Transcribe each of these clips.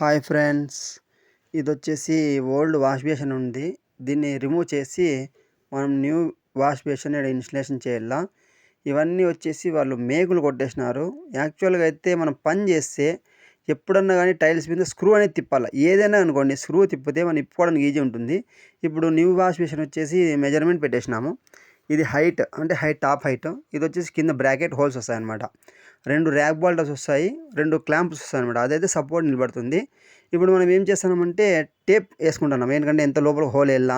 Hi friends, ఇదొచ్చేసి old wash basin ఉంది. దీన్ని రిమూవ్ చేసి మనం న్యూ వాష్ బేసిన్ ఈడ ఇన్స్టలేషన్ చేయాల. ఇవన్నీ వచ్చేసి వాళ్ళు మేకులు కొట్టేసినారు. యాక్చువల్గా అయితే మనం పని చేస్తే ఎప్పుడన్నా కానీ టైల్స్ మీద స్క్రూ అనేది తిప్పాలి. ఏదైనా అనుకోండి, స్క్రూ తిప్పితే మనం ఇప్పుకోవడానికి ఈజీ ఉంటుంది. ఇప్పుడు న్యూ వాష్ బేసిన్ వచ్చేసి మెజర్మెంట్ పెట్టేసినాము. ఇది హైట్ అంటే టాప్ హైట్. ఇది వచ్చేసి కింద బ్రాకెట్ హోల్స్ వస్తాయన్నమాట. 2 ర్యాక్ బాల్టర్స్ వస్తాయి, 2 క్లాంప్స్ వస్తాయి అనమాట. అదైతే సపోర్ట్ నిలబడుతుంది. ఇప్పుడు మనం ఏం చేస్తున్నామంటే టేప్ వేసుకుంటున్నాం. ఎందుకంటే ఎంత లోపల హోల్ వెళ్ళా,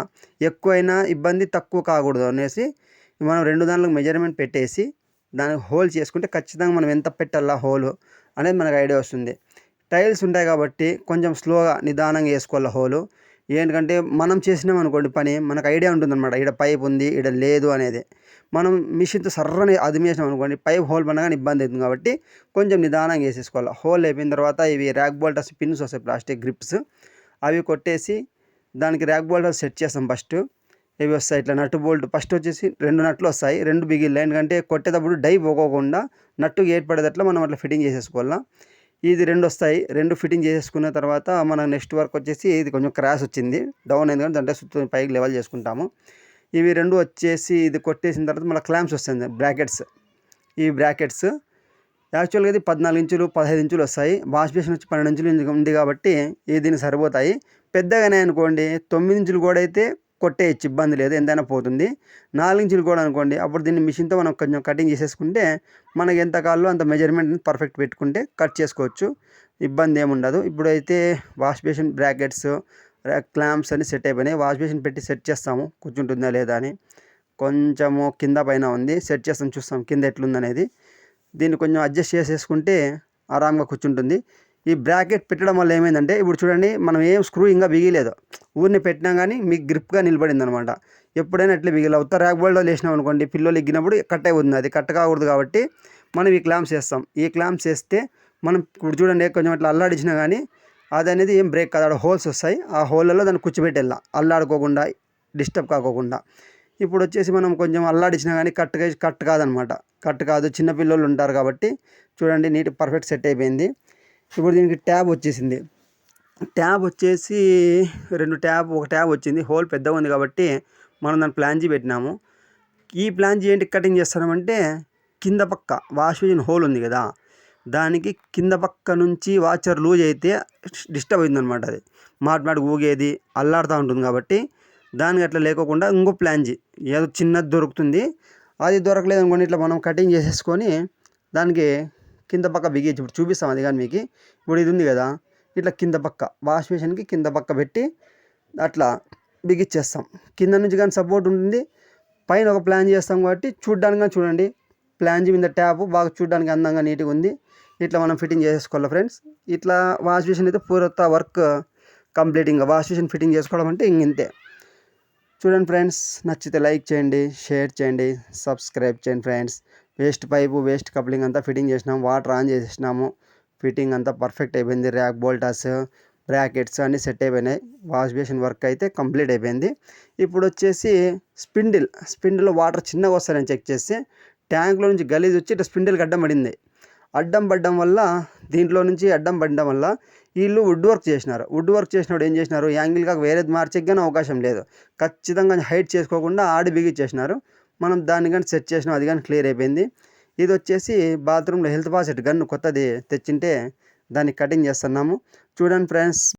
ఎక్కువైనా ఇబ్బంది, తక్కువ కాకూడదు అనేసి మనం 2 దాంట్లకు మెజర్మెంట్ పెట్టేసి దానికి హోల్ చేసుకుంటే ఖచ్చితంగా మనం ఎంత పెట్టాలా హోల్ అనేది మనకు ఐడియా వస్తుంది. టైల్స్ ఉంటాయి కాబట్టి కొంచెం స్లోగా నిదానంగా వేసుకోవాలి హోలు. ఏంటంటే మనం చేసినాం అనుకోండి పని, మనకు ఐడియా ఉంటుందన్నమాట. ఇక్కడ పైప్ ఉంది, ఇక్కడ లేదు అనేది. మనం మిషన్తో సర్రని అదిమేసినాం అనుకోండి, పైప్ హోల్ పడగానే ఇబ్బంది అవుతుంది. కాబట్టి కొంచెం నిదానంగా వేసేసుకోవాలి. హోల్ అయిపోయిన తర్వాత ఇవి ర్యాక్ బోల్టర్స్ పిన్స్ వస్తాయి, ప్లాస్టిక్ గ్రిప్స్, అవి కొట్టేసి దానికి ర్యాక్ బోల్టర్స్ సెట్ చేస్తాం. ఫస్ట్ ఇవి వస్తాయి ఇట్లా నట్టు బోల్ట్. ఫస్ట్ వచ్చేసి 2 నట్లు వస్తాయి, 2 బిగిళ్ళు. ఎందుకంటే కొట్టేటప్పుడు డై పోకోకుండా నట్టు ఏర్పడేటట్లు మనం అట్లా ఫిట్టింగ్ చేసేసుకోవాలా. ఇది 2 వస్తాయి. 2 ఫిట్టింగ్ చేసేసుకున్న తర్వాత మన నెక్స్ట్ వర్క్ వచ్చేసి ఇది కొంచెం క్రాష్ వచ్చింది, డౌన్ అయింది కానీ దాంట్లో సుత్తు పైకి లెవెల్ చేసుకుంటాము. ఇవి 2 వచ్చేసి ఇది కొట్టేసిన తర్వాత మళ్ళీ క్లాంప్స్ వస్తుంది, బ్రాకెట్స్. ఈ బ్రాకెట్స్ యాక్చువల్గా ఇది 14 ఇంచులు 15 ఇంచులు వస్తాయి. వాష్ బేసిన్ వచ్చి 12 ఇంచులు ఉంది కాబట్టి దీనికి సరిపోతాయి. పెద్దగానే అనుకోండి 9 ఇంచులు కూడా అయితే కొట్టేయచ్చు, ఇబ్బంది లేదు, ఎంతైనా పోతుంది. 4 ఇంచులు కూడా అనుకోండి, అప్పుడు దీన్ని మిషన్తో మనం కొంచెం కటింగ్ చేసేసుకుంటే మనకి ఎంత కావాలో అంత మెజర్మెంట్ పర్ఫెక్ట్ పెట్టుకుంటే కట్ చేసుకోవచ్చు, ఇబ్బంది ఏముండదు. ఇప్పుడైతే వాష్ బేసిన్ బ్రాకెట్స్ క్లాంప్స్ అన్ని సెట్ అయిపోయినాయి. వాష్ బేసిన్ పెట్టి సెట్ చేస్తాము కూర్చుంటుందా లేదా అని. కొంచెము కింద పైన ఉంది, సెట్ చేస్తాం, చూస్తాం కింద ఎట్లుందనేది. దీన్ని కొంచెం అడ్జస్ట్ చేసేసుకుంటే ఆరాంగా కూర్చుంటుంది. ఈ బ్రాకెట్ పెట్టడం వల్ల ఏమైందంటే ఇప్పుడు చూడండి, మనం ఏం స్క్రూ ఇంకా బిగిలేదు, ఊరిని పెట్టినా కానీ మీకు గ్రిప్గా నిలబడింది అనమాట. ఎప్పుడైనా అట్లే బిగిలి అవుతా ర్యాక్ బోల్ట్లో వేసినాం అనుకోండి, పిల్లలు ఎగ్గినప్పుడు కట్ అయిపోతుంది. అది కట్ కాకూడదు కాబట్టి మనం ఈ క్లాంప్స్ వేస్తాం. ఈ క్లాంప్స్ వేస్తే మనం ఇప్పుడు చూడండి కొంచెం అట్లా అల్లాడించినా కానీ అది అనేది ఏం బ్రేక్ కాదు. అక్కడ హోల్స్ వస్తాయి, ఆ హోల్లలో దాన్ని కూర్చోబెట్టేలా, అల్లాడుకోకుండా, డిస్టర్బ్ కాకోకుండా. ఇప్పుడు వచ్చేసి మనం కొంచెం అల్లాడించినా కానీ కట్ కాదనమాట. కట్ కాదు, చిన్నపిల్లలు ఉంటారు కాబట్టి చూడండి నీట్ పర్ఫెక్ట్ సెట్ అయిపోయింది. ఇప్పుడు దీనికి ట్యాబ్ వచ్చేసింది. ట్యాబ్ వచ్చేసి 2 ట్యాబ్, ఒక ట్యాబ్ వచ్చింది. హోల్ పెద్దగా ఉంది కాబట్టి మనం దాన్ని ప్లాంజీ పెట్టినాము. ఈ ప్లాంజీ ఏంటి కటింగ్ చేస్తున్నామంటే కింద పక్క వాష్ బేసిన్ హోల్ ఉంది కదా, దానికి కింద పక్క నుంచి వాచర్ లూజ్ అయితే డిస్టర్బ్ అయిందనమాట. అది మాట ఊగేది అల్లాడుతూ ఉంటుంది కాబట్టి దానికి అట్లా లేకోకుండా ఇంకో ప్లాంజీ ఏదో చిన్నది దొరుకుతుంది. అది దొరకలేదు అనుకోండి, ఇట్లా మనం కటింగ్ చేసేసుకొని దానికి కింద పక్క బిగించి ఇప్పుడు చూపిస్తాం. అది కానీ మీకు ఇప్పుడు ఇది ఉంది కదా, ఇట్లా కింద పక్క వాష్ బేసిన్కి కింద పక్క పెట్టి అట్లా బిగించేస్తాం. కింద నుంచి కానీ సపోర్ట్ ఉంటుంది, పైన ఒక ప్లాన్ చేస్తాం కాబట్టి చూడ్డానికి చూడండి ప్లాంజీ మీద ట్యాప్ బాగా చూడడానికి అందంగా నీట్గా ఉంది. ఇట్లా మనం ఫిట్టింగ్ చేసేసుకోవాలి ఫ్రెండ్స్. ఇట్లా వాష్ బేసిన్ అయితే పూర్తి వర్క్ కంప్లీట్. ఇంకా వాష్ బేసిన్ ఫిట్టింగ్ చేసుకోవడం అంటే ఇంతే. చూడండి ఫ్రెండ్స్, నచ్చితే లైక్ చేయండి, షేర్ చేయండి, సబ్స్క్రైబ్ చేయండి friends. Waste pipe, waste coupling అంతా ఫిట్టింగ్ చేసినాము, వాటర్ ఆన్ చేసేసినాము. ఫిట్టింగ్ అంతా పర్ఫెక్ట్ అయిపోయింది. ర్యాక్ బోల్టర్స్, బ్రాకెట్స్ అన్నీ సెట్ అయిపోయినాయి. వాష్ బేసిన్ వర్క్ అయితే కంప్లీట్ అయిపోయింది. ఇప్పుడు వచ్చేసి స్పిండిల్లో వాటర్ చిన్నగా వస్తాయని చెక్ చేస్తే ట్యాంక్లో నుంచి గలీజ్ వచ్చి ఇట్లా స్పిండిల్కి అడ్డం పడింది. అడ్డం పడడం వల్ల వీళ్ళు వుడ్ వర్క్ చేసినారు. వుడ్ వర్క్ చేసినప్పుడు ఏం చేసినారు, యాంగిల్గా వేరేది మార్చేకి కానీ అవకాశం లేదు. ఖచ్చితంగా హైట్ చేసుకోకుండా ఆడి బిగించేసినారు. మనం దాన్ని కానీ సెట్ చేసినాం, అది కానీ క్లియర్ అయిపోయింది. ఇది వచ్చేసి బాత్రూంలో హెల్త్ ఫాసెట్ గన్ను కొత్తది తెచ్చింటే దాన్ని కటింగ్ చేస్తున్నాము. చూడండి ఫ్రెండ్స్.